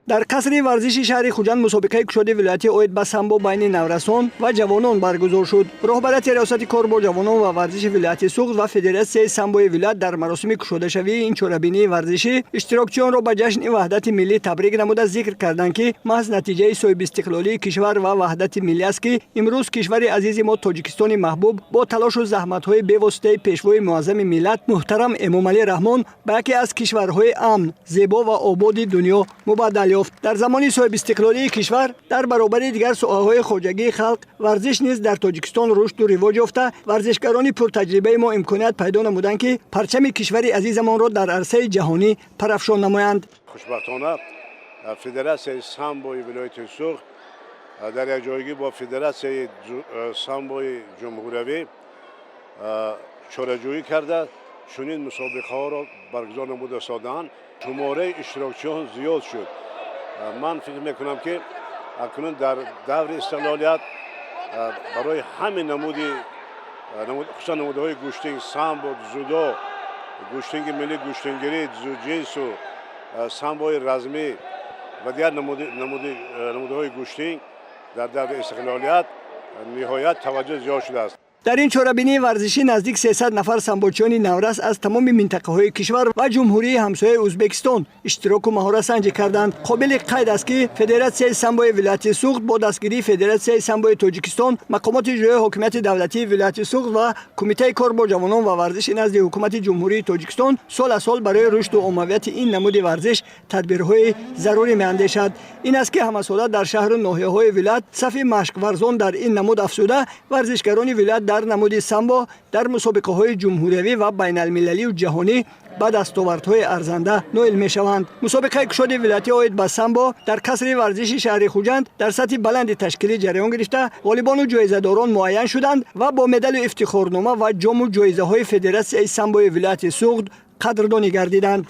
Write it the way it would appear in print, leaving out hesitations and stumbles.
در قصر ورزش شهر خوجند مسابقه کشتی ولایتی اوید با سامبو بین نورسان و جوانان برگزار شد. رهبرت ریاست کار با جوانان و ورزش ولایتی سوخت و فدراسیون سامبو ولایت در مراسم کشوده شوی این چوربینی ورزشی اشتراکچیان را به جشن وحدت ملی تبریک نموده ذکر کردند که محض نتیجه صاحب استقلالی کشور و وحدت ملی است که امروز کشور عزیز ما تاجیکستان محبوب با تلاش و زحمت‌های بی‌واسطه پیشوای معظم ملت محترم امامعلی رحمان به یکی از کشورهای امن، زیبا و آباد دنیا مبادله یافت. در زمان صاحب استقلالی کشور در برابر دیگر ساحه‌های خواجگی خلق ورزش نیز در تاجیکستان رشد و رواج یافته. ورزشکاران پرتجربه ما امکانیت پیدا نمودند که پرچم کشور عزیزمان را در عرصه جهانی پرافشان نمایند. خوشبختانه فدراسیون سامبو ولایت سوخت در یک جایگی با فدراسیون سامبو جمهوری چاره‌جویی کرده چنین مسابقه ها را برگزار نموده سازند. شماره اشتراکچیان زیاد شد. من فکر میکنم که اکنون در دور استقلالیت برای همین خصوصا نمودهای گشتینگ سامبو، جودو، گشتینگ ملی، گشتینگری، جوجیتسو، سامبو رزمی و دیگر نمودهای گشتینگ در دور استقلالیت نهایت توجه زیاد شده است. در این چوربینی ورزشی نزدیک 300 نفر سامبوچیان نورس از تمام منطقه‌های کشور و جمهوری همسایه ازبکستان اشتراک و مهارت سنجی کردند. قابل قید است که فدراسیون سامبو ولایت سوخت با دستگیری فدراسیون سامبو تاجیکستان، مقامات اجرایی حکومت دولتی ولایت سوخت و کمیته کار با جوانان و ورزش نزد حکومت جمهوری تاجیکستان سال سال برای رشد و عمومیت این نمود ورزش تدبیرهای ضروری می‌اندیشد. این است که همساله در شهر و ناحیه‌های ولایت صف مشق ورزان در این نمود افزوده ورزشکاران ولایت در نمود سامبو در مسابقه‌های جمهوری و بین المللی و جهانی با دستاوردهای ارزنده نائل می‌شوند. مسابقه کشتی ولایتی اوید با سامبو در قصر ورزش شهر خوجند در سطح بلند تشکیلی جریان گرفته غالبان و جایزه‌داران معین شدند و با مدال افتخارنامه و جام و جایزه‌های فدراسیون سامبو ولایت سوخت قدردانی گردیدند.